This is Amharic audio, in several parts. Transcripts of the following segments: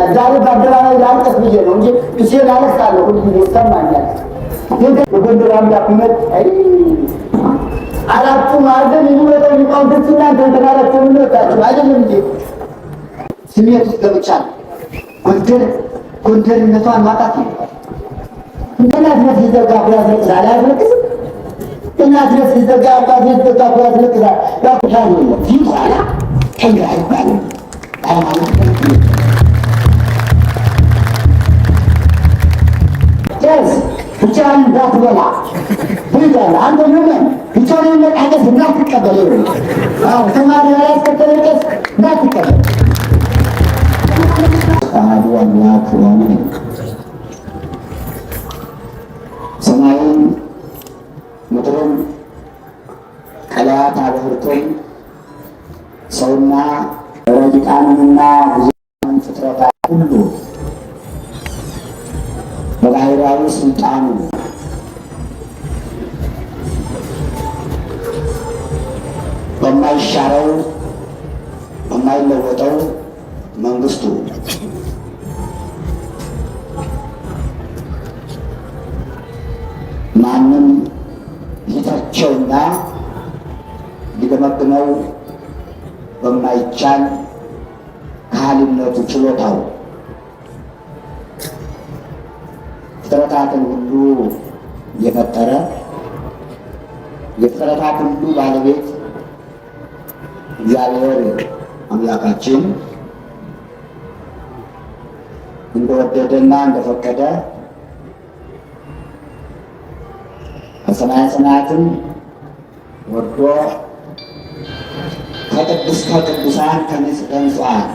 ይለኛል። ዛሬ በአደባባይ ላልቀስ ብዬ ነው እንጂ እሴ ላለቅሳለሁ። ሁሉ ጊዜ ይሰማኛል። የጎንደር አምላክ እውነት አራቱ ማዕዘን የሚመጣው ሊቃውንቶች እናንተ የተባላችሁ የምንወዳችሁ አይደለም እንጂ ስሜት ውስጥ ገብቻለሁ። ጎንደርነቷን ማጣት ነው። እናት ነት ሊዘጋ ብላ ያስለቅሳል። አያስለቅስም? እናት ነት ሊዘጋ አባት ሊዘጋ ብላ ያስለቅሳል። ያቁታል ነው ፊት ኋላ ቀኝ አይባልም። ሃይማኖት ጀዝ ብቻህን እንዳትበላ ብያለሁ። አንተ ምን ብቻህን መቃደስ እንዳትቀበል ይሆን? አዎ ተማሪ ያላስከተለ ቀስ እንዳትቀበል አሐዱ አምላክ አሜን። ሰማዩን ምድሩን ቀለያት አበርቶኝ ሰውና ረቂቃንና ብዙኃን ፍጥረታት ሁሉ በባህርያዊ ስልጣኑ በማይሻረው በማይለወጠው መንግስቱ ማንም ሊተቸውና ሊገመግመው በማይቻል ከሃሊነቱ ችሎታው ፍጥረታትን ሁሉ የፈጠረ የፍጥረታት ሁሉ ባለቤት እግዚአብሔር አምላካችን እንደወደደና እንደፈቀደ ከሰማየ ሰማያትም ወርዶ ከቅድስተ ቅዱሳን ከንጽሕተ ንጹሐን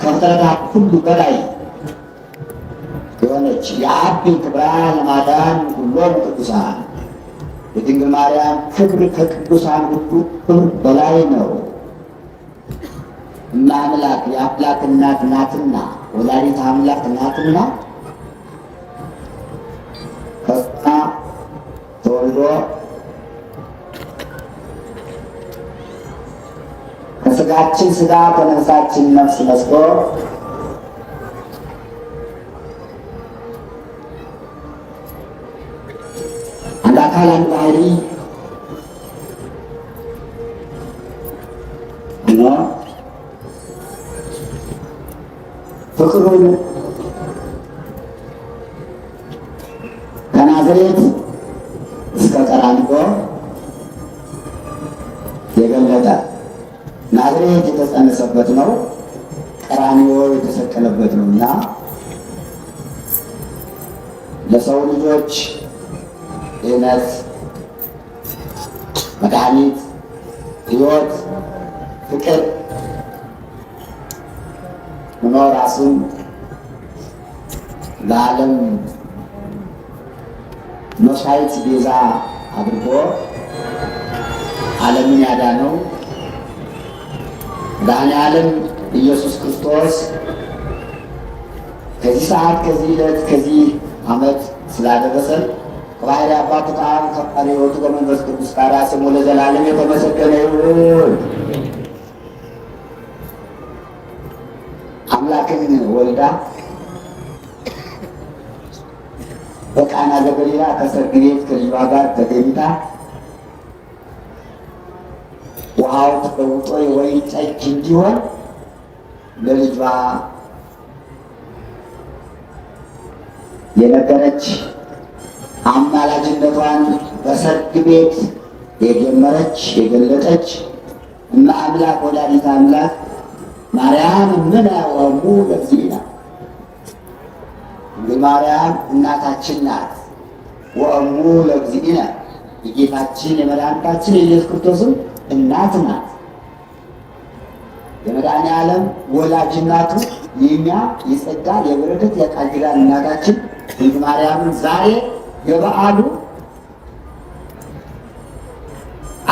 ከፍጥረታት ሁሉ በላይ የሆነች የአብ ክብራ ለማዳን ሁሎም ቅዱሳን የድንግል ማርያም ክብር ከቅዱሳን ሁሉ ክብር በላይ ነው። እና አምላክ የአምላክ እናት ናትና ወላዲተ አምላክ ናትና ከሷ ተወልዶ ከስጋችን ስጋ ከነፍሳችን ነፍስ ነስቶ አንድ አካል አንድ ባህሪ ሆኖ ፍቅሩን ከናዝሬት እስከ ቀራንዮ የገለጠ ናዝሬት የተጸነሰበት ነው፣ ቀራንዮ የተሰቀለበት ነው እና ለሰው ልጆች ድነት፣ መድኃኒት፣ ሕይወት፣ ፍቅር ሆኖ ራሱን ለዓለም መስዋዕት ቤዛ አድርጎ ዓለምን ያዳነው መድኃኔዓለም ኢየሱስ ክርስቶስ ከዚህ ሰዓት ከዚህ ዕለት ከዚህ ዓመት ስላደረሰን ከባሕሪ አባቱ ከአብ ከቃል ሕይወቱ ከመንፈስ ቅዱስ ጋር ስሙ ለዘላለም የተመሰገነ ይሁን። አምላክን ወልዳ በቃና ዘገሊላ ከሰርግ ቤት ከልጇ ጋር ተገኝታ ውሃው ተለውጦ የወይን ጠጅ እንዲሆን ለልጇ የነገረች አማላጅነቷን በሰርግ ቤት የጀመረች የገለጠች እመ አምላክ ወላዲተ አምላክ ማርያም ምን ወሙ ለእግዚእነ እንግዲህ ማርያም እናታችን ናት። ወእሙ ለእግዚእነ የጌታችን የመድኃኒታችን የኢየሱስ ክርስቶስም እናት ናት። የመድኃኔዓለም ወላጅ እናቱ የእኛ የጸጋ የበረከት የቃል ኪዳን እናታችን ድንግል ማርያምን ዛሬ የበዓሉ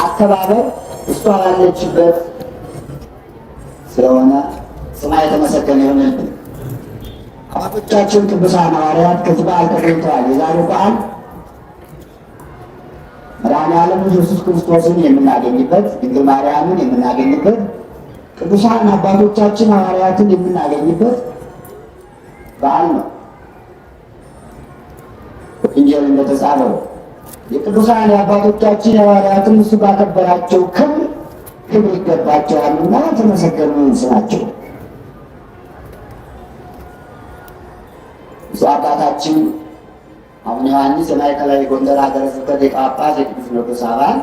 አከባበር እሷ ባለችበት ስለሆነ ስማ የተመሰገነ ይሆንልን። አባቶቻችን ቅዱሳን ሐዋርያት ከዚህ በዓል ተገኝተዋል። የዛሬው በዓል መድኃኔዓለም ኢየሱስ ክርስቶስን የምናገኝበት፣ ድንግል ማርያምን የምናገኝበት፣ ቅዱሳን አባቶቻችን ሐዋርያትን የምናገኝበት በዓል ነው። እንጀራ እንደተጻፈው የቅዱሳን የአባቶቻችን የሐዋርያትን እሱ ባከበራቸው ክብር ይገባቸዋልና የተመሰገኑ ናቸው። ብፁዕ አባታችን አቡነ ዮሐንስ የማዕከላዊ ጎንደር ሀገረ ስብከት ሊቀ ጳጳስ የቅዱስ ሲኖዶስ አባል፣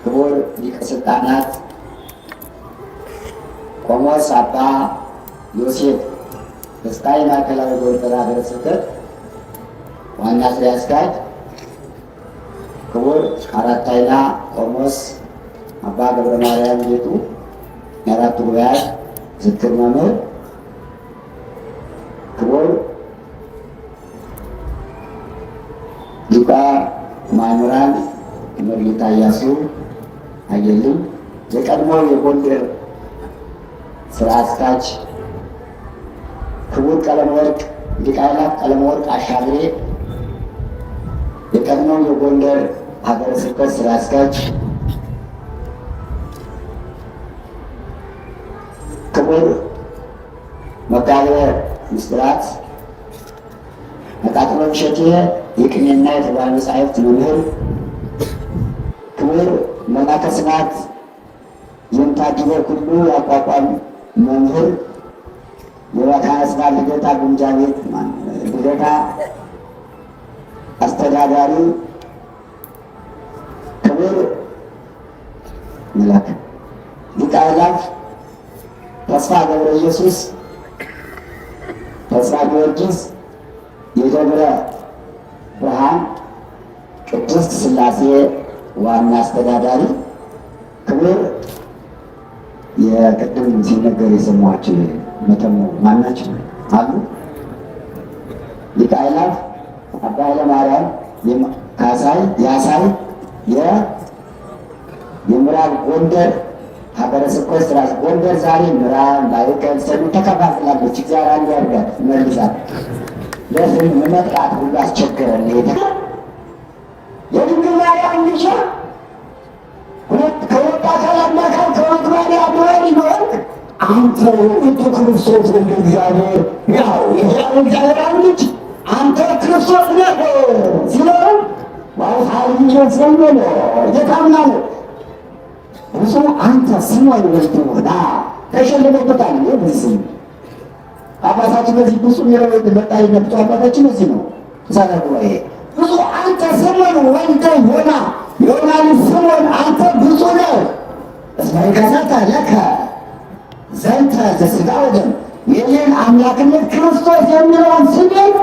ክቡር ሊቀ ሥልጣናት ቆሞስ አባ ዮሴፍ ደስታ የማዕከላዊ ጎንደር ሀገረ ስብከት ዋና ስራ አስኪያጅ፣ ክቡር አራታይና ቆሞስ አባ ገብረ ማርያም ጌጡ የአራቱ ጉባኤያት ምስክር መምህር፣ ክቡር ሊቀ ማእምራን መርጌታ ኢያሱ አየልኝ የቀድሞው የጎንደር ስራ አስኪያጅ፣ ክቡር ቀለመወርቅ ሊቀ አእላፍ ቀለመወርቅ አሻግሬ የቀድሞው የጎንደር ሀገረ ስብከት ስራ አስኪያጅ፣ ክቡር መጋቤ ምስጢራት መቃጥሎ እሸቴ የቅኔና የተባሉ መጻሕፍት መምህር፣ ክቡር መላከ ስብሐት የምታድበ ሁሉ ያቋቋም መምህር፣ የመካነ ስብሐት ልደታ ግምጃ ቤት ልደታ አስተዳዳሪ፣ ክቡር መላክ ሊቀ አእላፍ ተስፋ ገብረ ኢየሱስ ተስፋ ጊዮርጊስ የደብረ ብርሃን ቅድስት ሥላሴ ዋና አስተዳዳሪ፣ ክቡር የቅድም ሲነገር የሰማኋቸው መተሞ ማናቸው አሉ ሊቀ አእላፍ አባ ኃይለማርያም ካሳይ ያሳይ የምዕራብ ጎንደር ሀገረ ስብከት ስራ ጎንደር ዛሬ ምዕራብ ማዕከል ሰሜን ተከፋፍላለች። እግዚአብሔር አንድ ያድርጋት መልሳት። ለስም መጥራት ሁሉ አስቸገረን። የድንግል ማርያም ልጅ ሁለት ከወጣ ካላማካል ከወትዋን ያድወን ይኖር አንተ ውእቱ ክርስቶስ ወልደ እግዚአብሔር ያው የሕያው እግዚአብሔር ልጅ አንተ ክርስቶስ ነህ ሲለው ዋውታልኝ ሰምሎ የታምናለ ብዙ አንተ ስሞን ወልድ ሆና ተሸልሞበታል። ይህ አባታችን በዚህ ብዙ የሚረወድ መጣ የመጡ አባታችን እዚህ ነው ዛሬ ጉባኤ ብዙ አንተ ስሞን ወልድ ሆና ዮናን ስሞን አንተ ብዙ ነህ እስማኤል ካሳታ ለከ ዘንተ ዘሥጋ ወደም የኔን አምላክነት ክርስቶስ የሚለውን ስሜን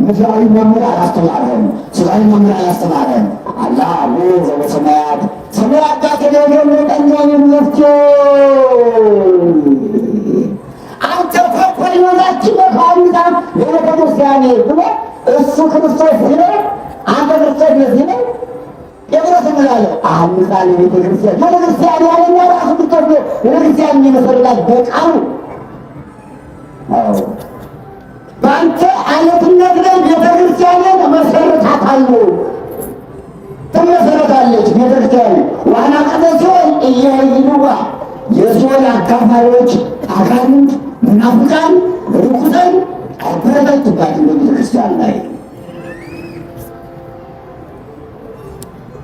ምድራዊ መምህር አላስተማረም፣ ስጋዊ መምህር አላስተማረም። አላህ አቡ ዘበሰማያት ሰማይ አባቴ ደግሞ ቀኛን የሚወስደው አንተ ፈኮይ ወዛችን በካሚዛን ለቤተ ክርስቲያኔ ብሎ እሱ ክርስቶስ ሲለ አንተ ክርስቶስ ነህ ነው ጴጥሮስ እንዳለው አምሳሌ ቤተ ክርስቲያን ቤተ ክርስቲያን ያለኛ ራሱ ብትወዶ ቤተ ክርስቲያን የሚመሰርላት በቃሉ በአንተ አለትነት ላይ ቤተክርስቲያንን መሰረታታለሁ ትመሰረታለች። ቤተክርስቲያን ዋና ቀጠ ሲሆን እያይኑዋ የሲሆን አካፋሪዎች አጋንንት ምናፍቃን ርኩሰን አይበረታቱባት በቤተክርስቲያን ላይ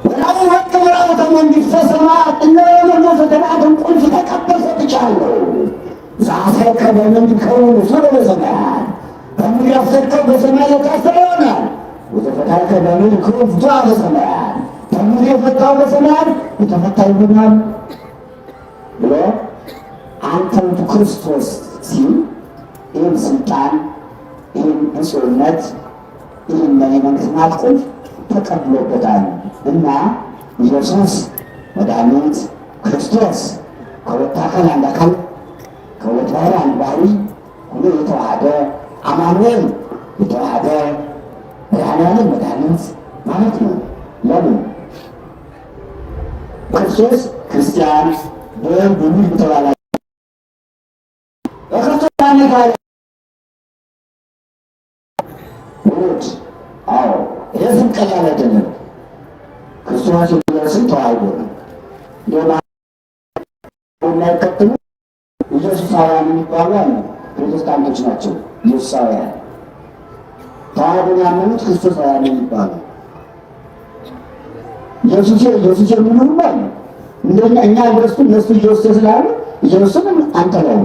ወላሁ ወቅ ምራተ መንግሥተ ሰማያት እነ መንግሥተ ሰማያትን ቁልፍ ተቀበል ሰጥቻለሁ። ዛሰከ በመንግሥተ ሰማያት በምድር ያሰርከው በሰማይ የታሰረ ይሆናል። ወተፈታከ በምድር ክፉታ በሰማያት በምድር የፈታው በሰማያት የተፈታ ይሆናል ብሎ አንተ ውእቱ ክርስቶስ ሲል ይህን ስልጣን ይህን ብፁዕነት ይህን የመንግሥተ ሰማያት ቁልፍ ተቀብሎበታል እና ኢየሱስ መድኃኒት ክርስቶስ ከሁለት አካል አንድ አካል ከሁለት ባሕርይ አንድ ባሕርይ ሆኖ የተዋሃደ አማኑኤል የተዋሃደ መድኃኒዓለም መድኃኒት ማለት ነው። ለምን ክርስቶስ ክርስቲያን በሚል ተባላ በክርስቶስ ማንነት ወድ አዎ የስም ቀላል አይደለም። ክርስቶስ የስም ተዋህዶ ነው። የሚባሉ አሉ። ፕሮቴስታንቶች ናቸው ኢየሱሳውያን። ተዋህዶን ያመኑት ክርስቶሳውያን የሚባሉ ኢየሱስ የሚሉም አሉ። እንደኛ እኛ ኢየሱስ እነሱ ኢየሱስ ስላሉ ኢየሱስን አንጠላው፣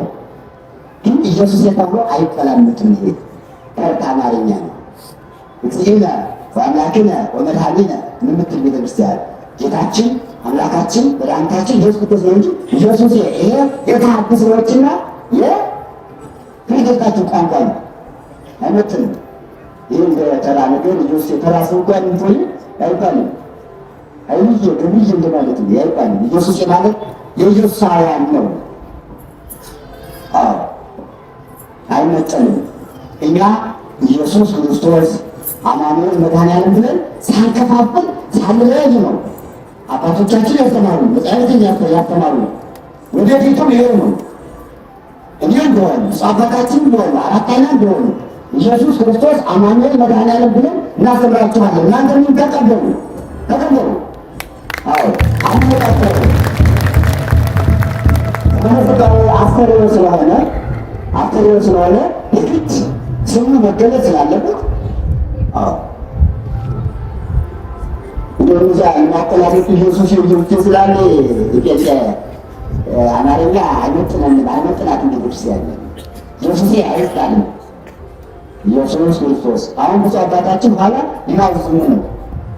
ግን ኢየሱስ ተብሎ አይቀላምጥም። ይሄ ተርታ አማርኛ ነው። እግዚእነ ወአምላክነ ወመድኃኒነ የምትል ቤተክርስቲያን ጌታችን አምላካችን መድኃኒታችን ኢየሱስ ክርስቶስ ነው እንጂ ኢየሱስ ይሄ የተሐድሶዎችና የፕሮቴስታንት ቋንቋ ነው፣ አይመጥንም። ይህ እንደ ተራ ነገር ኢየሱስ የተራ ሰው እንኳን እንትን አይባልም። አይልዬ ግብዬ እንደማለት ነው አይባልም። ኢየሱስ ማለት የኢየሱሳውያን ነው። አይመጥንም። እኛ ኢየሱስ ክርስቶስ አማኑኤል መድኃኒዓለም ብለን ሳንከፋፍል ሳንለያይ ነው አባቶቻችን ያስተማሩ፣ መጻሕፍትን ያስተማሩ። ወደፊቱም ይሄ ነው። እኔ እንደሆነ አባታችን እንደሆነ አራተኛ እንደሆነ ኢየሱስ ክርስቶስ አማኑኤል መድኃኒዓለም ብለን እናስተምራችኋለን። እናንተ ምን ተቀበሉ ተቀበሉ። አዎ አመጣጣው ተመሰጣው አስተርእዮ ስለሆነ የግድ ስሙ መገለጽ ስላለበት እንደዛ ማቀላቀል ኢየሱስ ስላለ ኢትዮጵያ አማርኛ አይመጥናትም። ቤተክርስቲያን ኢየሱስ አይባልም። ኢየሱስ ክርስቶስ አሁን ብዙ አባታችን ኋላ ይናዝሙ ነው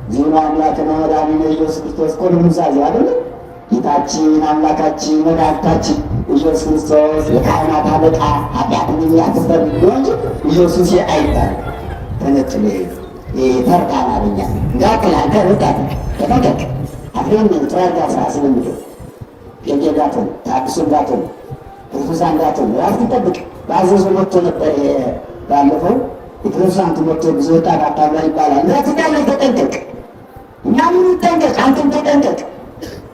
ዜና አምላክና መድኃኒነ ኢየሱስ ክርስቶስ ኮል ምሳሌ አይደለ? ጌታችን አምላካችን መድኃኒታችን ኢየሱስ ክርስቶስ የካህናት አለቃ ኃጢአትን የሚያስተሰርይ ነው እንጂ ኢየሱስ አይባልም። ተነጥሎ ተርታ አማርኛ እንዳትላንተ ርቀት ተጠንቀቅ። አፍሬን ጥራጋ ስራ ስለምትል የጌጋትን ታክሱጋትን ፕሮቴስታንታትን ራስ ትጠብቅ። በአዘዞ መጥቶ ነበር ባለፈው የፕሮቴስታንት መጥቶ ብዙ ወጣት አታብላ ይባላል። እንዳትዳለ ተጠንቀቅ። እኛ ምን ይጠንቀቅ፣ አንተም ተጠንቀቅ።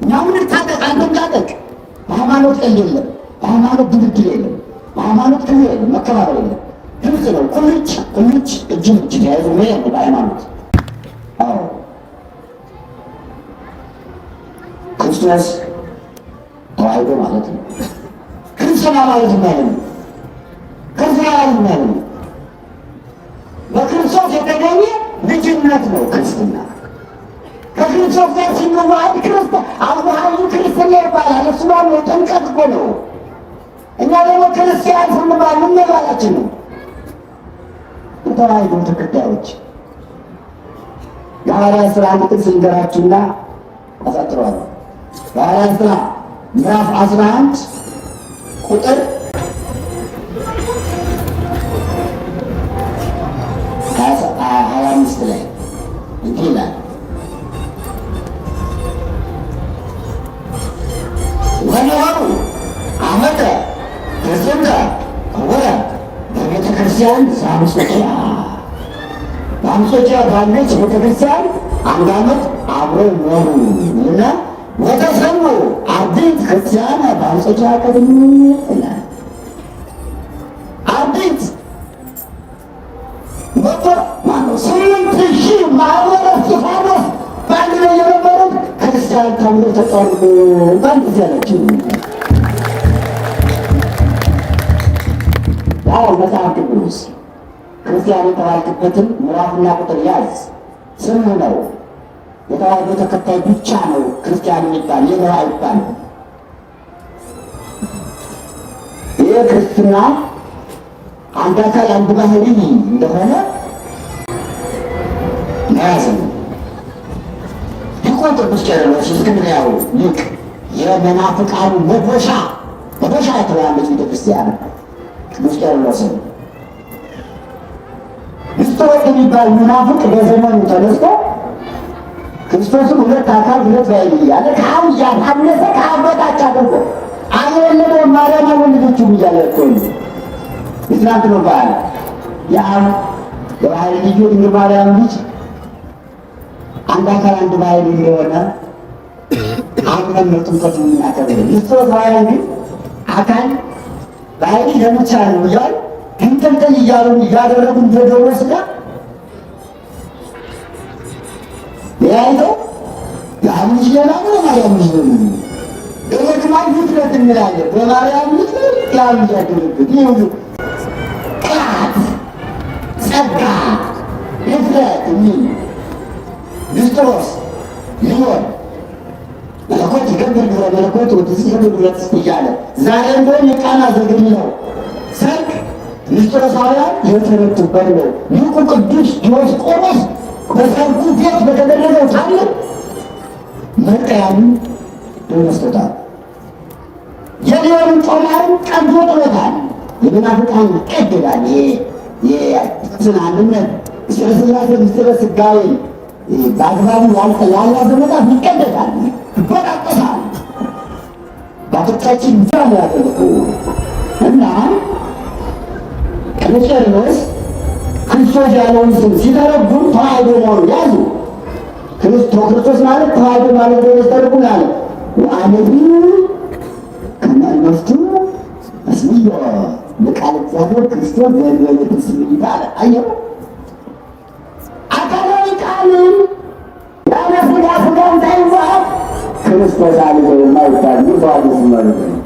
እኛ ምን ታጠቅ፣ አንተም ታጠቅ። በሃይማኖት ቀልድ የለም፣ በሃይማኖት ድርድር የለም፣ በሃይማኖት ክብር የለም፣ መከባበር የለም። ግልጽ ነው። ቁልጭ እጅን እጅ ተያይዞ መሄድ ነው በሃይማኖት። አዎ ክርስቶስ ተዋህዶ ማለት ነው። ክርስትና ማለት ማለት ነው። ክርስትና ማለት ነው። በክርስቶስ የተገኘ ልጅነት ነው ክርስትና። ከክርስቶስ ጋር ሲዋሃድ አዋሃዱ ክርስትና ይባላል። እሱ ነው ጥምቀት እኮ ነው። እኛ ደግሞ ክርስቲያን ስንባል ምን መባላችን ነው? የተዋህዶ ተከታዮች። የሐዋርያት ሥራ አንድ ጥቅስ ልንገራችሁና አሳጥረዋለሁ። የሐዋርያት ሥራ ምዕራፍ 11 ቁጥር 25 ላይ እንዲህ ይላል፣ ወነሆሩ ዓመተ ተዘንተ ወረ በቤተ ክርስቲያን በአንጾኪያ ባለች ቤተ ክርስቲያን 1 ዓመት አብረው ኖሩ እና ወተሰሙ አርድእት ክርስቲያን በአንጾኪያ ቀድሞ ይላል። አርድእት መቶ ማነው 8,000 ማህበረ እስጢፋኖስ በአንድ ላይ የነበሩት ክርስቲያን ተብሎ ተጠሩ። በአንድ ጊዜ ናቸው። ያው መጽሐፍ ቅዱስ ክርስቲያን የተባልክበትን ምዕራፍና ቁጥር ያዝ። ስሙ ነው። የተዋህዶ ተከታይ ብቻ ነው ክርስቲያን የሚባል ሌላው አይባልም። ይህ ክርስትና አንድ አካል አንድ ባህሪ እንደሆነ መያዝ ነው። ሊቁ ቅዱስ ቄርሎስ እስክንድርያው ሊቅ የመናፍቃኑ መዶሻ የተባለች ቤተክርስቲያን ቅዱስ ቄርሎስን ንስጥሮስ የሚባል መናፍቅ በዘመኑ ተነስቶ ክርስቶስን 2 አካል 2 ባህሪ እያለ ከአብ እያሳነሰ ከአብ በታች አድርጎ አልወለደውም ማርያም አልወለደችውም እያለ እኮ ነው። የትናንት ነው በዓል የአብ የባህሪ ልዩ ድንግል ማርያም ልጅ አንድ አካል አንድ ባህሪ እንደሆነ አምነን ነው ጥምቀት የምናከብረው። ንስጥሮስ ማርያም ግን አካል ባህሪ ለብቻ ነው እያሉ እንትን እያሉ እያደረጉ እንደደሮ ስጋ ያይተው የአብ ልጅ ሌላ ነው፣ የማርያም ልጅ ነው። ደግሞ ግማሽ ልጅነት እንላለን። በማርያም ልጅ ሰላም እያደረበት ይሁሉ ቅባት ጸጋ ድፍረት ንስጥሮስ ሊሆን መለኮት ይገብር ግብረ መለኮት ወደዚህ ግብረት እያለ ዛሬ እንደሆን የቃና ዘገሊላው ሰርግ ንስጥሮሳውያን የተረቱበት ነው። ሊቁ ቅዱስ ዲዮስቆሮስ በሰርጉ ቤት በተደረገው ታሪክ መርቀያንን ደመስቶታል። የሊሆን ጮማርን ቀንቶ ጥሎታል። የመናፍቃን ይቀደዳል። የጥቅስን አንድነት ምስጢረ ሥላሴ ምስጢረ ሥጋዌ በአግባቡ ያልያዘ መጽሐፍ ይቀደዳል፣ ይበጣጠሳል። ባቶቻችን ዛ ያደረጉ እና ቅዱስ ቄርሎስ ክርስቶስ ያለውን ስም ሲተረጉም ተዋሕዶ መሆኑን ያዙ። ክርስቶስ ማለት ተዋሕዶ ማለት ነው። ሲተረጉም ያለ ወአነቢ ከመልመፍቱ እስምዮ ለቃል እግዚአብሔር ክርስቶስ ዘእንበለ ትስብእት አለ። አየሁ አካላዊ ቃልን ያለ ሥጋ ሥጋን ሳይዋሃድ ክርስቶስ አለ የማይባል ተዋሕዶ ስም ማለት ነው።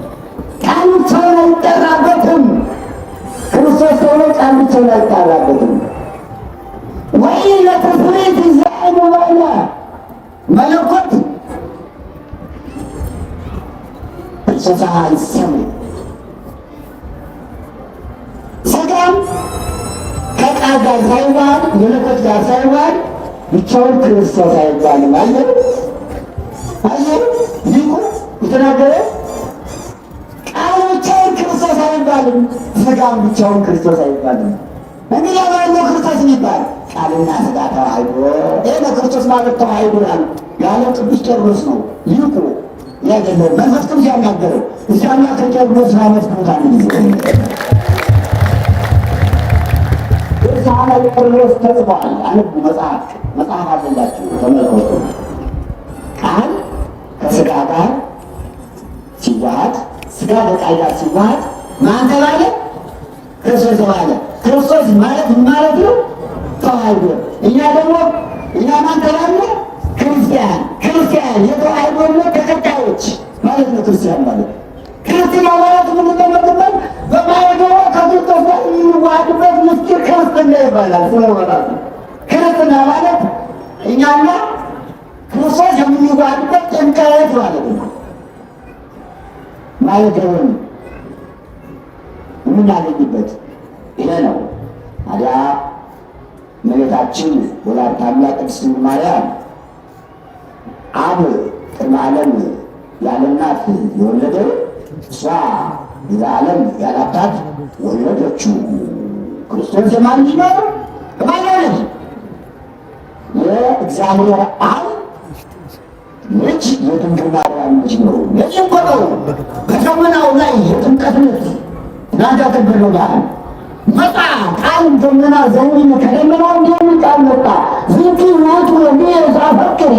ቃል ብቻውን አይጠራበትም። ክርስቶስ ተብሎ ቃል ብቻውን አይጠራበትም። ወይ ለትስብእት ዘእም ወይነ መለኮት እንስሳ ይሰሙ ሥጋም ከቃል ጋር ሳይዋሃድ መለኮት ጋር ሳይዋሃድ ብቻውን ክርስቶስ አይባልም። አየህ ሊቁ የተናገረ ቃል ብቻውን ክርስቶስ አይባልም፣ ሥጋም ብቻውን ክርስቶስ አይባልም። እንግዲህ ያለው ክርስቶስ የሚባል ቃልና ሥጋ ተዋሕዶ ይህ ለክርስቶስ ማለት ተዋሕዶናል ያለው ቅዱስ ቄርሎስ ነው። ሊቁ ያገለው መንፈስ ቅዱስ ያናገረው እዚያና ከቄርሎስ መስክሩታል ጊዜ ሳላ ቄርሎስ ተጽፏል። አንቡ መጽሐፍ አለላችሁ ተመልከቱ። ቃል ከሥጋ ጋር ሲዋሃድ ሥጋ ከቃል ጋር ሲዋሃድ ማን ተባለ? ክርስቶስ ተባለ። ክርስቶስ ማለት ማለት ነው ተዋሕዶ። እኛ ደግሞ ማን ተባለ? ክርስቲያን የተዋሕዶ ተከታዮች ማለት ነው። ክርስቲያን ማለት ክርስትና ማለት የምንጠመቅበት በማይገባ ከክርስቶስ ጋር የሚዋሃድበት ምስጢር ክርስትና ይባላል። ስለማለት ክርስትና ማለት እኛና ክርስቶስ የምንዋሃድበት ጥምቀት ማለት ነው። ማይገባን የምናገኝበት ይሄ ነው። ታዲያ እመቤታችን ወላዲተ አምላክ ቅድስት ድንግል ማርያም አብ ቅድመ ዓለም ያለ እናት የወለደው እሷ የዓለም ያለ አባት ወለደችው። ክርስቶስ የማን ልጅ ነው? የማርያም ልጅ የእግዚአብሔር አብ ልጅ የድንግል ማርያም ልጅ ነው። ለዚህ እኮ ነው በደመናው ላይ የጥምቀት ዕለት ናዳ ተገሎ ባህል መጣ ቃል ደመና ዘውኝ ከደመናው እንዲሆን ቃል መጣ። ዝንቱ ውእቱ ወልድየ ዘአፈቅር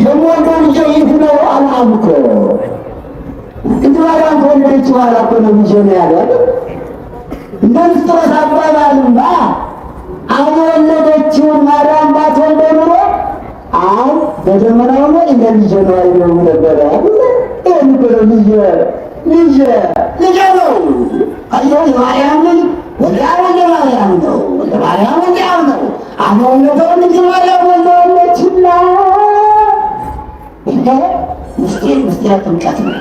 የምወደው ልጄ ይህ ነው አልዓም እኮ እንዲህ ማርያም ከወለደች በኋላ እኮ ነው ልጄ ነው ያለ። እንደ ንስጥሮስ አባባልማ አብ የወለደችውን ማርያም ባትወልደ ኑሮ አብ በደመናው ላይ እንደ ልጄ ነው አይለው ነበረ። ይህን እኮ ነው ልጄ ነው። አየሁ የማርያም ልጅ ወልደ ማርያም ነው። ወልደ ማርያም ወልደ አብ ነው። አብ የወለደው ልጅ ማርያም ወለደችና ይሄ ምስጢረ ጥምቀት ነው።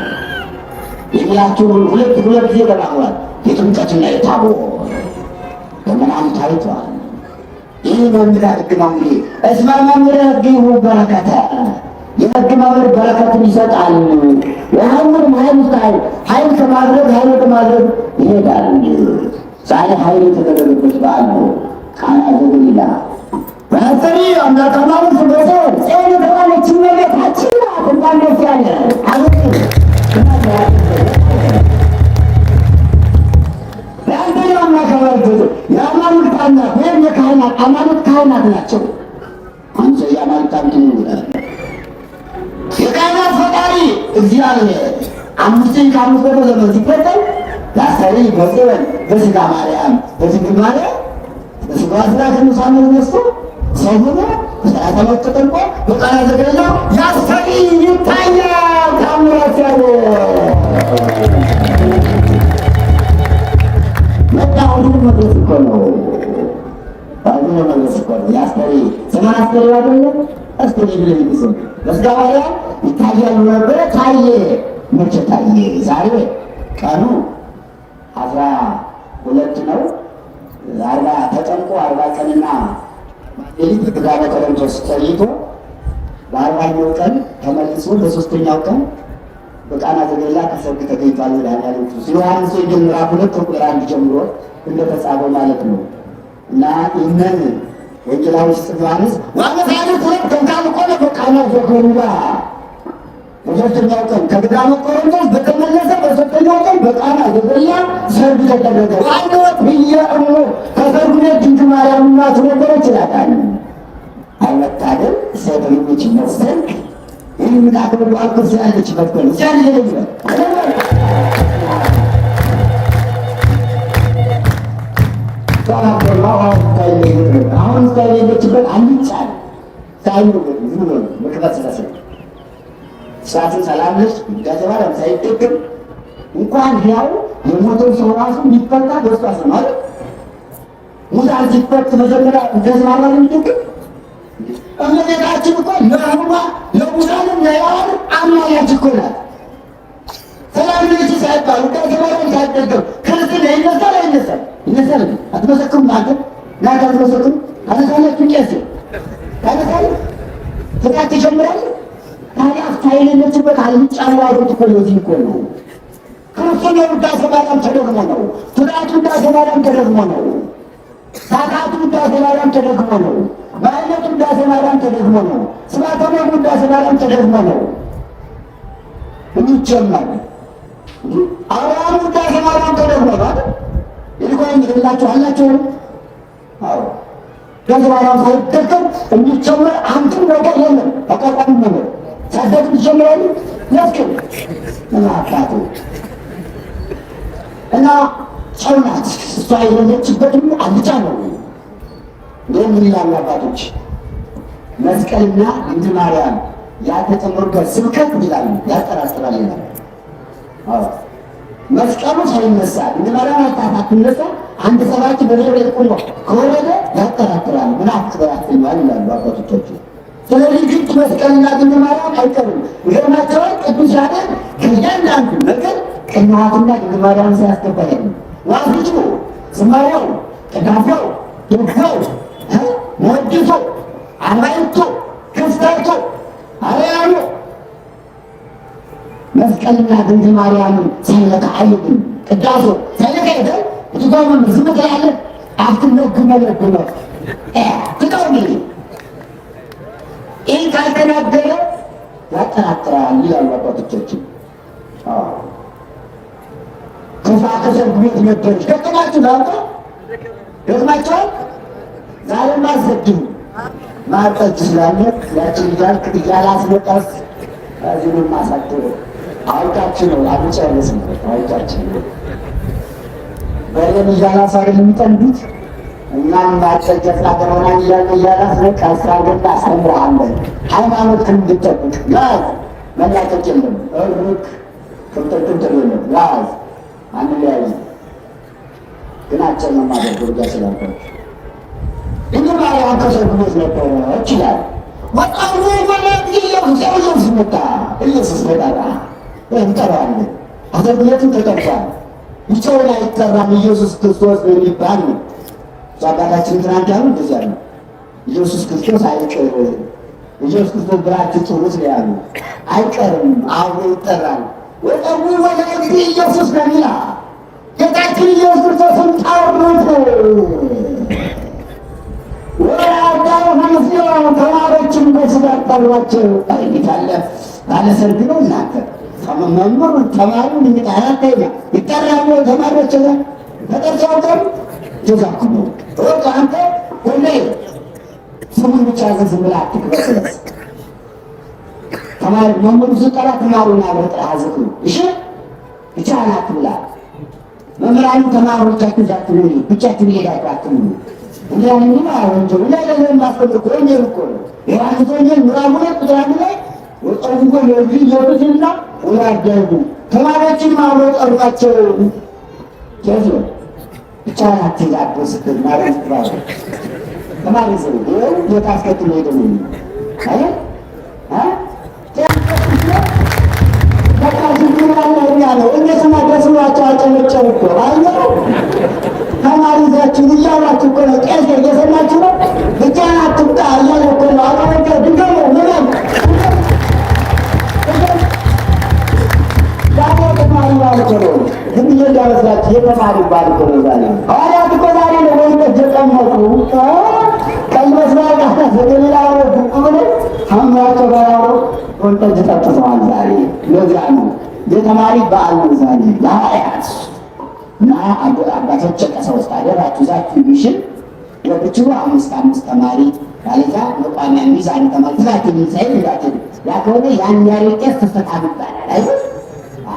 የሚላቸውን ሁለት ጊዜ ተናግሯል። የጥምቀትና የታቦት ደመናም ታይቷል። ይህ መምህረ ሕግ ነው። እንግዲህ እስመ መምህረ ሕግ ይሁን በረከተ የሕግ መምህር በረከትን ይሰጣል። የሀይልም ኃይል ከማድረግ ይሄዳል። ዛሬ ኃይል የተደረገበት በዓል ነው። ቃና ዘገሊላ በነጸሪ አምላክ ማለት በሰው ጽዮን የተባለች እመቤታችን ናት። እንኳን ደስ ያለ በአንደኛው አማካባበት የአማልክት አምላክ ወይም የካህናት አማልክት ካህናት ናቸው። አንተ የአማልክት አምላክ የካህናት ፈጣሪ እግዚአብሔር 5500 ዘመን ሲፈጠር ላስተሪ በጽዮን በሥጋ ማርያም በድንግል ማርያም በሥጋ ሥጋ ከሙሳን ነስቶ ሰው ሆኖ በሰላሳ ዓመት ተጠምቆ በቃና ዘገሊላ ያስተሪ ይታያል። ታምራት ያለ መድረስ እኮ ነው። ባዝኖ መድረስ እኮ ነው። የአስተሪ ዘመን አስተሪ አይደለም አስተሪ ብለን ይስም መስጋባያ ይታያሉ ነበረ። ታየ መቼ ታየ? ዛሬ ቀኑ 12 ነው። 40 ተጠምቆ 40 ቀንና ሌሊት በገዳመ ቆሮንቶስ ቆይቶ በ40ኛው ቀን ተመልሶ በ3ኛው ቀን በቃና ዘገሊላ ከሰርግ ተገኝቷል ይላል ቅዱስ ዮሐንስ ወንጌል ምዕራፍ 2 ቁጥር 1 ጀምሮ እንደተጻፈው ማለት ነው። እና ይህንን ወንጌላዊ ዮሐንስ ዋመሳሉት ተንካልቆ በቃና ዘገሊላ በ3ኛው ቀን ከገዳመ ቆሮንቶስ በተመለሰ በ3ኛው ቀን በቃና ዘገሊላ ሰርግ ተደረገ። ዋይወት ብየእሙ ከሰርጉ ቤት ድንግል ማርያም እናቱ ነበረች ይላታል። አይመታደል ሴት ልጆች መሰል ይህን ምታክብሩ አልኩስ ያለች መጥበል ሲያል ይለኛል። አሁን እስካሌለችበት አንጫል ሳይኖበት ዝም ብሎ መክበት ስለስለ ሰዓትን ሰላምነች ጋዘባለም ሳይጠቅም እንኳን ያው የሞተው ሰው ራሱ ሊፈታ ደስታ ሰማል። ሙታን ሲፈት መጀመሪያ እንደዝማላ የሚጠቅም እመቤታችን እኮ ለአሁኗ ለሙታንም ለያዋን አማላጅ እኮ ናት። ሰላምነች ሳይባል ጋዘባለም ሳይጠቅም ክርስትና ይነሳል አይነሳል? ይነሳል። አትመሰክሩም? አንተ ናት አትመሰክሩም? አነሳላችሁ ቄስ ታነሳለ ፍቃድ ትጀምራለህ። ታዲያ አፍታይነችበት አልጫኑ አድርግ እኮ ለዚህ እኮ ነው። ክርስቶስ ውዳሴ ማርያም ተደግሞ ነው። ፍቃዱ ውዳሴ ማርያም ተደግሞ ነው። ሳቃቱ ውዳሴ ማርያም ተደግሞ ነው። በአይነቱ ውዳሴ ማርያም ተደግሞ ነው። ስባተሞ ውዳሴ ማርያም ተደግሞ ነው። እንዲጀመር አብርሃም ውዳሴ ማርያም ተደግሞ ነው አይደል? ይልቆኝ ይላችሁ አላችሁ። አዎ ውዳሴ ማርያም ሳይደገም እንዲጀመር አንድም ነገር የለም። አቋቋም ነው ሳደግ ይጀምራሉ ያስከው እናታቱ እና ሰው ናት። እሷ የሌለችበትም አልጫ ነው። እንደውም ምን ይላሉ አባቶች መስቀልና ድንግል ማርያም ያልተጨመሩበት ስብከት ይላሉ ያጠራጥራል ይላሉ። መስቀሉ ሳይነሳ ድንግል ማርያም አታሳትነሳ አንድ ሰባኪ በደብረ ቆሞ ከወረደ ያጠራጥራል። ምን አትበራት ይላሉ አባቶቻችን። ስለዚህ ግድ መስቀልና ድንግል ማርያም አይቀርም። ይገርማቸዋል። ቅዱስ ያሬድ ከእያንዳንዱ ነገር ቅንዋትና ድንግል ማርያም ሳያስገባ ያለ ዋፍቱ ዝማሬው፣ ቅዳሴው፣ ድጓው፣ መወድሶ፣ አርባዕቱ፣ ክስተቱ፣ አርያሙ መስቀልና ድንግል ማርያምን ሳይነካ አይልም። ቅዳሴው ሳይነካ አይደል? እትጓምን ዝም ትላለህ። አትነግመለግመ ትቀውም ይህ ካልተናገረ ያጠራጥራል ይላሉ አባቶቻችን። ከፋ ከሰርግ ቤት ነበረች ደቅማችሁ ላውጣ ደቅማችኋል። ዛሬም አዘግሙ ማጠጅ ስላለ ያችን ልጃል እያላስመጣስ እዚህንም ማሳደረ አውቃችን ነው አልጨረስም። አውቃችን ነው በሬን እያላሳር የሚጠንዱት እኛም ማጨጀት ናገረሆና እያላስነቅ አስራገና አስተምረሃለን። ሃይማኖትን እንድጠብቅ ያዝ መላቀቅ የለም። እርቅ ክምጥቅም የለም። ያዝ አንለያይ ግን አጭር ነው ማደርገው ጋ ስላልኳቸው ድንግል ማርያም ከሰርግ ቤት ነበረች ይላል። ወጣቱ ወለድ ኢየሱስ መጣ። ኢየሱስ ተጠራ። እንጠራለን። ከሰርግ ቤትም ተጠርቷል። ብቻውን አይጠራም። ኢየሱስ ክርስቶስ የሚባል ነው። አባታችን ትናንት ያሉ እንደዚህ ያሉ ኢየሱስ ክርስቶስ አይቀርም። ኢየሱስ ክርስቶስ ብላችሁ ጥሩት ነው ያሉ። አይቀርም፣ አብሮ ይጠራል። ወጣቱ ወለድ ኢየሱስ ነው የሚላ ጌታችን ኢየሱስ ክርስቶስን ጠሩት። ወራዳው መስሎ ተማሪዎችን በስጋ ጠሯቸው። አይታለ ባለሰርግ ነው እናንተ መምህሩ ተማሪውን እንዲጣራተኛ ይጠራሉ። ተማሪዎች ተጠርተው ጀዛኩም ወጣ አንተ ሁሌ ስሙን ብቻ ዝም ብለህ አትክበስ። ተማሪ መምህሩ ሲጠራ ተማሪውን አብረህ አዝኩ። እሺ ብቻ አትብላ። መምህራኑ ተማሪዎቻችሁ ዛትሉ ብቻችሁን ሄዳችሁ አትብሉ። እንደምን ወንጀል ለምን ማስቀጥቆ ወንጀል እኮ ነው። ዮሐንስ ወንጌል ምዕራፍ 2 ቁጥር 1 ላይ ወጣውንጎ ለዚህ ይወጡና ወራደዱ ተማሪዎችን ማብረው ጠርቋቸው። ከዚህ ብቻህን አትሄድ አትወስድ ማለት ይባላል። ተማሪ ሰው ጌታ አስከትሎ ሄደ አይ በቃ ዝም ያለው እነሱ ማድረስሏቸው አጨበጨቡ እኮ አየው። ተማሪ ይዛችሁ እያሏችሁ እኮ ነው። ቄስ እየሰማችሁ ነው። ብቻህን አትውጣ እያለ እኮ ነው። አቀበጨ ድገሞ ምናም ዛሬ ተማሪ ባልኮ ነው። ዝም ብዬ እንዳመስላችሁ የተማሪ ባልኮ ነው። ዛሬ ሐዋርያት እኮ ዛሬ ነው ወይ ተጀቀመጡ ቀይ መስመር ጋር ዘገሊላው ቡቁ ብለው አምራቸው ባራው ወንጠጅ ጠጥተዋል። ዛሬ ለዚያ ነው የተማሪ በዓል ነው ዛሬ ለሐዋርያት እና አባቶች ቀሳውስት አደራችሁ ዛችሁ ይሽል ለብቻው አምስት ተማሪ ካለዛ መቋሚያ ሚዛን ተማሪ ዛችሁ ሚዛን ይላችሁ ያ ከሆነ ያን ያሬ ቄስ ተፈታም ይባላል አይደል?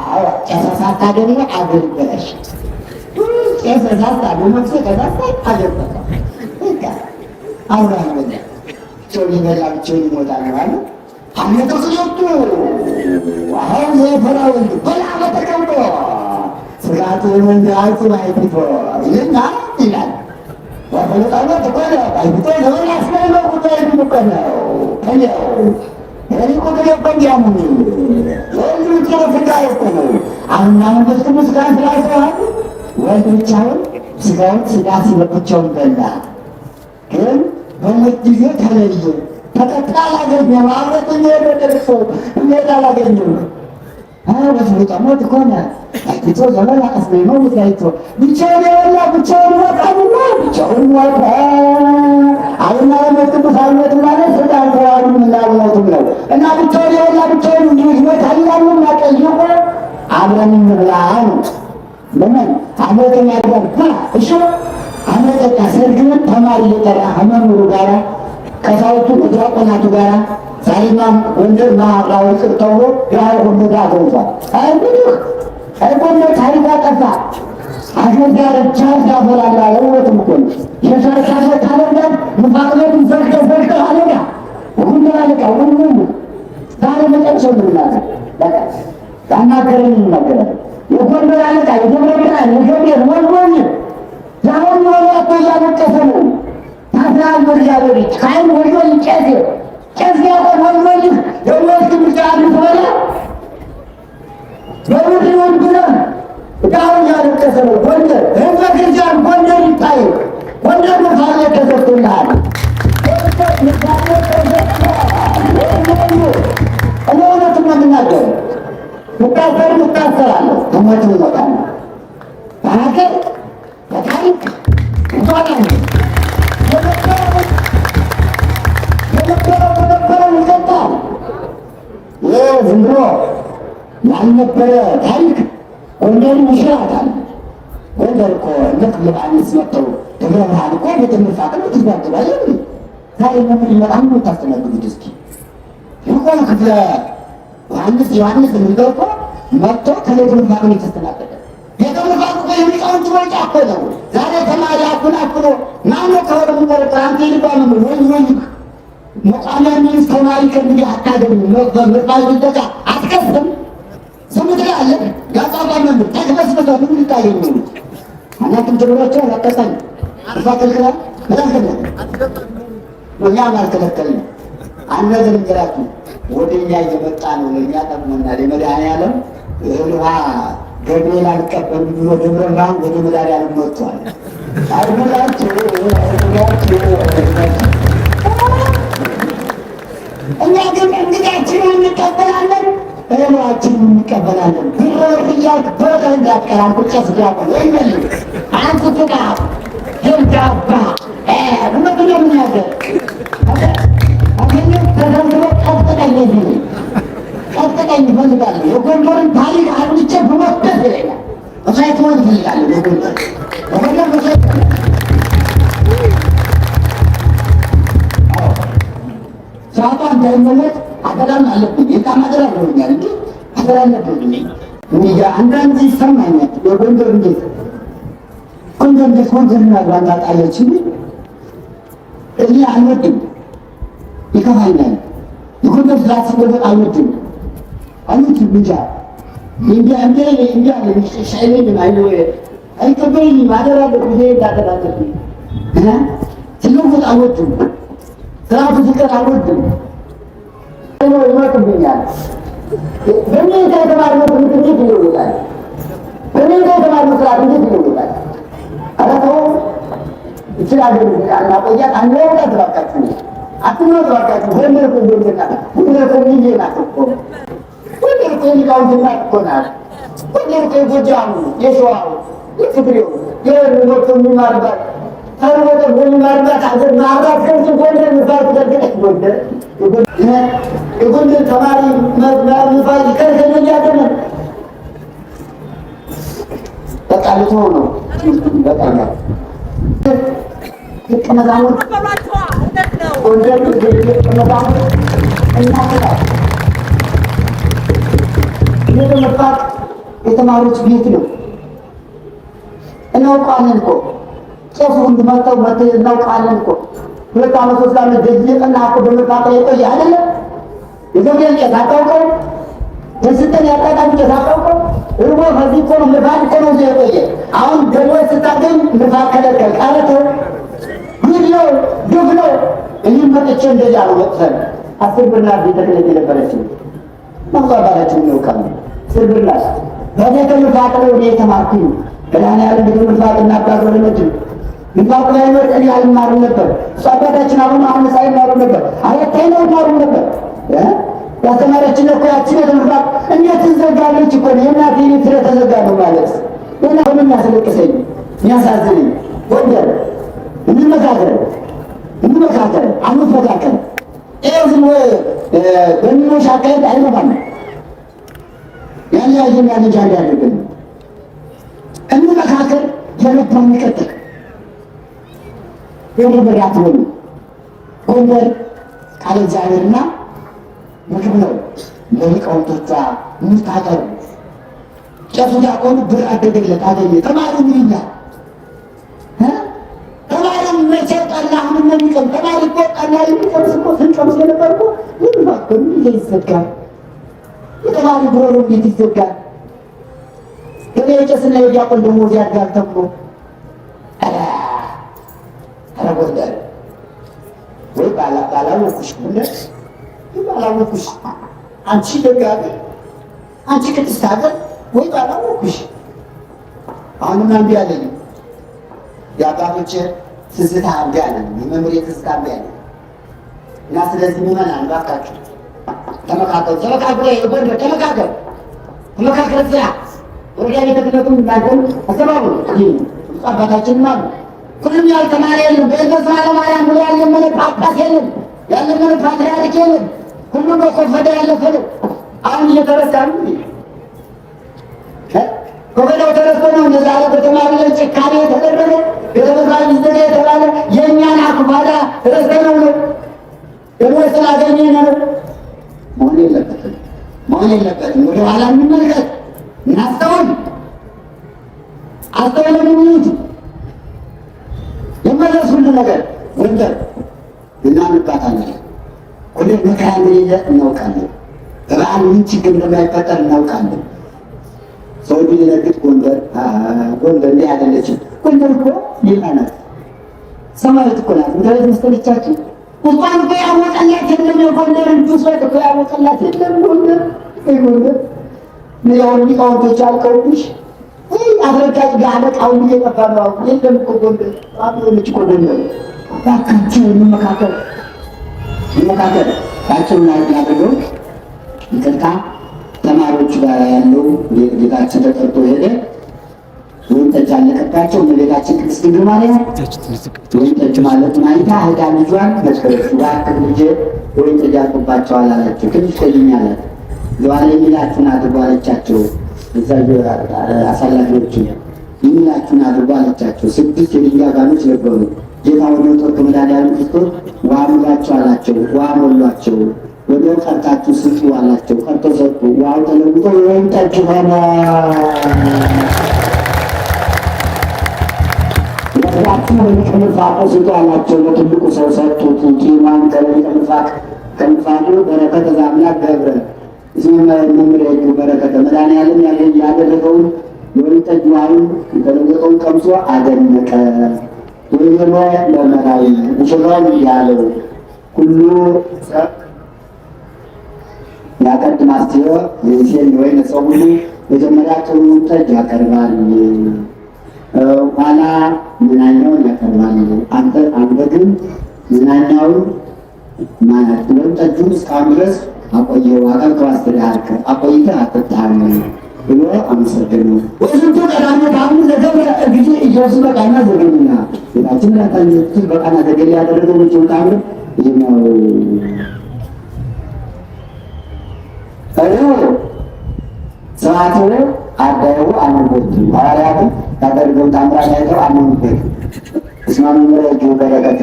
አዎ ቄስ ሳታ ደግሞ አገር ይበላሽ ቄስ ሳታ ደግሞ ከዛታ አገር ይበላሽ አውራ ነው ጮኒ በላ ጮኒ ይሞታል ማለት አመጣው ስለቱ አሁን የፈራው በላ በተቀምጦ ስጋቱ መንዳቱ አይጥፎ ይልና ይላል ወፈለጣው ተቆለ አይጥፎ ነው ያስፈልገው ጉዳይ ነው ከነው እኔ ቆንጃሙ ወንዱ ተፈቃይ ነው አሁን መንፈስ ቅዱስ ጋር ስላሰዋል ወንዱ ብቻውን ስጋውን ስጋ ሲለብቻው በላ ግን በሞት ጊዜ ተለየ ተቀጣ አላገኘም። አብረት የሚሄደደርሶ የሚሄድ አላገኘም። በስሉጣ ሞት ኮነ አይቶ ዘመን አስነው ይታይቶ ብቻውን የወላ ብቻውን ወጣና ብቻውን ወጣ አሁን ቅዱስ አልሞት ማለት ስልጣን ተዋሉ እንዳልሞቱም ነው እና ብቻውን የወላ ብቻውን እንዲሞት አላሉና ጠይቆ አብረን እንብላ ነው። ለምን አመተኛ ያደርጋ እሺ አመተኛ ሰርግን ተማሪ እየጠራ ከመምህሩ ጋራ ከሳውቱ ዲያቆናቱ ጋራ ዛሬማ ወንድር ማህበራዊ ቅር ተብሎ ያው ሁሉ ጋር ተውቷል። አይጎንደር ታሪክ አጠፋ አሸጋር ቻርጅ አፈላላ ለውበትም እኮ የሻሻለ ታለንዳል ምፋቅለት ዘርቀ አለጋ ሁሉ አለቃ ሁሉ ዛሬ መጨረሻው ምናለ በቃ ታናገረን ይናገራል። የጎንደር አለቃ የደብረ ብርሃን የገብርኤል ወንድሞኝ ዛሬ ወላቶ ያለቀሰ ነው። ታስራል ወርጃለሁ ካይን ወርጆ ይጨስ ጨስ ያቆም ወንድሞኝ የወልድ ምርጫ አድርገዋል። በሩድ ወንድና ዳውን ያለቀሰ ነው። ጎንደር ክርስቲያን ጎንደር ይታይ ጎንደር ምሳሌ ተሰጥቶልሃል። እኔ እውነቱን ነው የምናገር። እታሰራለሁ ትሞት ይሞታል በሀገር በታሪክ ይቷቃል የነበረው ይቀጣል። ይህ ዝም ብሎ ያልነበረ ታሪክ ጎንደርን ይሽራታል። ጎንደር እኮ እንደ ክልል አንስ መጥተው ደብረ ብርሃን እኮ ቤተመፋቅ ነው ትዛግባለ ዛሬ መምር ይመጣም ነው ታስተናግዱት። እስኪ ይቆም ክፍለ ዮሐንስ የሚለው እኮ መጥቶ ከቤተመፋቅ ነው የተስተናገደ። ቤተመፋቅ እኮ የሚቃውንት ወጫ እኮ ነው። ዛሬ ተማሪ አኩናኩሎ ማነው ከወደ ምንበረቀ አንተ ይልባ መምር ወይ መቋሚያ ሚኒስ ተማሪ ከእንግዲህ አታገኙ በምርባል ልደቃ አትከስም ስሙት አለ ጋጻባ መንበር ተከመስበታ ምን ይታየኝ ነው አናቱም ተብሏቸው ያቀጣኝ አፋከልከላ መላከለ ወኛ ማርከለከለ አንነዘር እንጀራቱ ወደኛ እየመጣ ነው። ለኛ ጠቅሞና ለመድኃኒዓለም እህልዋ ገብርኤል አልቀበል ብሎ ደብረ ብርሃን ወደ መድኃኒዓለም መጥቷል። አይሙላችሁ እኛ ግን እንግዳችንን እንቀበላለን፣ እህላችንን እንቀበላለን። ብር እያልክ በረ እንዳትቀራል ቁጨት ዲያቆን ይመል አንተ ፍቃ ሄልዳባ እውነቱን ነው የምናገር። አገኘ ተሰብስበ ቀጥቀኝ ዚህ ቀጥቀኝ እፈልጋለሁ። የጎንደርን ታሪክ አርምቼ ብወደት ይለኛል። መሳይት ሆን እፈልጋለሁ። የጎንደር መሳይት ሰዓቷ እንዳይመለጥ አደራም አለብኝ። የጣም አደራ ብሎኛል እንጂ አደራ አለብኝ። እንዲያ አንዳንድ ይሰማኛል። የጎንደር እንዴት ጎንደርና ጓንታ ጣለች እኔ አልወድም፣ ይከፋኛል። የጎንደር ስራት ሲወደድ አልወድም እንጃ እንዲያ ሻይኔ ግን አይነ አይቀበልኝ ማደራለ ጊዜ እንዳደራለብኝ ትልውጥ አልወድም። ስርዓቱ ፍቅር አልወድም። ይመጡብኛል። በእኔታ የተማርነው ትምህርት እንዴት ይለውጣል? በእኔታ የተማርነው ስርዓት እንዴት ይለውጣል? ኧረ ተው ይችላል እናቆያት አንለውጣት እባካችሁ አትመጡ እባካችሁ። ጎንደር እኮ ጎንደር እኮ ሚዜ ናት እኮ ጎንደር እኮ የሊቃውንት እናት እኮ ናት። ጎንደር እኮ የጎጃሙ የሸዋው የትግሬው የወሎ የሚማርባት ተርበተ የሚማርባት ሀገር ማርባት ከብት ጎንደር ምፋት ደርገች ጎንደር የጎንደር ተማሪ ምፋት ከርገነ እያደመን በቃ ልትሆ ነው በቃ ደቀ መዛሙርት ጎንደር ደቀ መዛሙርት እናትላል ይህ መፋት የተማሪዎች ቤት ነው። እናውቃለን እኮ ቄሱ እንድመጣው እናውቃለን እኮ 2 ዓመት 3 ዓመት ደጅ ቀና እኮ በመፋቀር የቆየ አይደለ? የገብርኤል ቄስ አታውቀው? የስጠን ያጣጣም ቄስ አታውቀው? እርቦ ከዚህ እኮ ነው ልፋት እኮ ነው እዚህ የቆየ። አሁን ደግሞ ስታገኝ ልፋት ከለከል ቃለተው ይህ ነው ግፍ ነው። እኔም መጥቼ እንደዚያ ነው ወጥተን 10 ብር ናት ቤተክለት የነበረችው ማባባላችን ይውቃል 10 ብር ናት በቤተ ልፋት ነው እኔ የተማርኩኝ ገናና ያለ እንግዲህ ልፋት እናባገር ነበር ልፋት ላይ ነው እኔ አልማርም ነበር። አባታችን አሁን ሳይማሩ ነበር አያታይ ነው ማሩ ነበር ያስተማረችን እኮ ያችን ልፋት እንዴት ትዘጋለች እኮ ነው የእናቴ ቤት ስለተዘጋ ነው ማለት እና ምን ያስለቅሰኝ የሚያሳዝነኝ ጎንደር እንመካከር አንፈካከር ኤዝሞ በሚኖሽ አካሄድ አይመጣም። ያን ያየን ያለጃ ያደርግን እንመካከር የነበረው ይቀጥል የነበራት ነው። ጎንደር ቃለ እግዚአብሔርና ምግብ ነው ለሊቃውንቶቿ የምታቀርብ ቄሱ ዲያቆኑ ብር አደገለት አገኘ ተማሪ ምን ይላል መቼ ቀላ አሁን የሚቀም ተማሪ እኮ ቀላ የሚቀምስ እኮ ስንቀምስ የነበር እኮ ይልፋት እኮ ይዘጋል። የተማሪ ብሮሩ እንዴት ይዘጋል? ገሌ የቄስና የዲያቆን ደሞዝ ያድጋል ተብሎ ኧረ ጎንደር ወይ ባላወኩሽ ጎንደር ባላወኩሽ አንቺ ደግ ሀገር አንቺ ቅድስት ሀገር ወይ ባላወኩሽ። አሁንም አንዱ ያለኝ የአባቶች ትዝታ አንዱ ያለን የመምሬ ትዝታ አንዱ ያለን እና ስለዚህ ምመናን እባካችሁ ተመካከሩ ጎንደር ተመካከር ስራ ወረዳ ቤተ ክህነቱን እናንተም አስተባብሩ። አባታችንም አሉ ሁሉም ያልተማረ የለም። በእንተስማ ለማርያም ብሎ ያለመነ ጳጳስ የለም፣ ያለመነ ፓትርያርክ የለም። ሁሉም በኮፈደ ያለፈ ነው። አሁን እየተረሳ ነው ኮፈዳው ተረስቶ ነው እንደዛ ያለ በተማሪ ላይ ጭካኔ የተደረገ ቤተመዛል ይዘጋ የተባለ የእኛን አክፋዳ ረስተነው ነው ደግሞ ስላገኘ ነው። መሆን የለበትም። ወደ ኋላ እንመልከት፣ እናስተውል፣ አስተውለን እንሂድ። የመለስ ሁሉ ነገር ጎንደር እናምንባታለን። ጎንደር መከራ እንደሌለ እናውቃለን። በበዓል ምን ችግር እንደማይፈጠር እናውቃለን። ሰው ቢነግድ ጎንደር እንዲህ አይደለችም። ጎንደር እኮ ሌላ ናት፣ ሰማያዊት እኮ ናት። እንደዚህ መሰለቻችን እንኳን እኮ ያወቀላት የለም። የጎንደርን ብሶት እኮ ያወቀላት የለም። ጎንደር ያው ሊቃውንቶች አልቀውብሽ አስረጋጭ አለቃውን እየጠፋ ነው። የለም እኮ ጎንደር አብሮልች እኮ ጎንደር ባካችሁ እንመካከል ባቸውና ያደረገው ይቅርታ ተማሪዎቹ ጋር ያለው ጌታችን ተጠርቶ ሄደ። ወይም ጠጅ አለቀባቸው። እመቤታችን ቅድስት ድንግል ማርያም ወይም ጠጅ ማለት ማይታ ህዳ ልጇን መስከረች እባክህ ልጄ ወይም ጠጅ አልቆባቸዋል አላቸው። ትንሽ ቆይኝ አላት። በኋላ የሚላችሁን አድርጉ አለቻቸው። እዛ አሳላፊዎቹ የሚላችሁን አድርጉ አለቻቸው። 6 የድንጋይ ጋኖች ነበሩ። ጌታ ወደ ጦር ከመድኃኒዓለም ክርስቶስ ውሃ ሙሏቸው አላቸው። ውሃ ሞሏቸው። ወዲያው ቀርታችሁ ስጡ አላቸው። ቀርቶ ሰጡ። ውሃው ተለውጦ ወይን ጠጅ ሆነ። ለራሱ ወይን ከምፋቅ ስጡ አላቸው። ለትልቁ ሰው ሰጡት። ቂማን ከምፋቅ በረከተ ዘአምላክ ገብረ እዚህ መምህር በረከተ መድኃኒዓለም ያደረገውን የወይን ጠጅ ውሃውን የተለወጠውን ቀምሶ አደነቀ። ወይዘሮ ለመራዊ ሙሽራው እንዲህ አለው፣ ሁሉ ያቀድም አስቴ የሴን የወይን ሰው ሁሉ መጀመሪያ ጥሩውን ጠጅ ያቀርባል፣ ኋላ ምናኛውን ያቀርባል። አንተ ግን ምናኛውን ማለት ነው ጠጁን እስካሁን ድረስ አቆየው አቀርተው አስተዳርከ አቆይተህ አጠጣኸው ብሎ አመሰገነው። ወስንቱ ቀዳሚ ታሙ ዘገብረ ጊዜ ኢየሱስ በቃና ዘገኛ ጌታችን ላታንቱ በቃና ዘገኛ ያደረገው ምንጭው ታምር ይሄ ነው። ሰዓቱ አዳዩ አንቦቱ ሐዋርያትም ያደረገው ታምራት አይተው አመኑበት። እስማኑ ረጁ በረከተ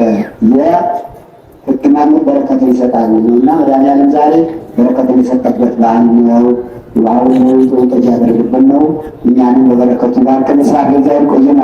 የሕክምና በረከት ይሰጣል እና መድኃኒዓለም ዛሬ በረከት የሰጠበት በዓል ነው። በዓሉ ጠጅ ያደረግበት ነው። እኛንም በበረከቱ ባርከን ስራ ገዛ ይቆየን።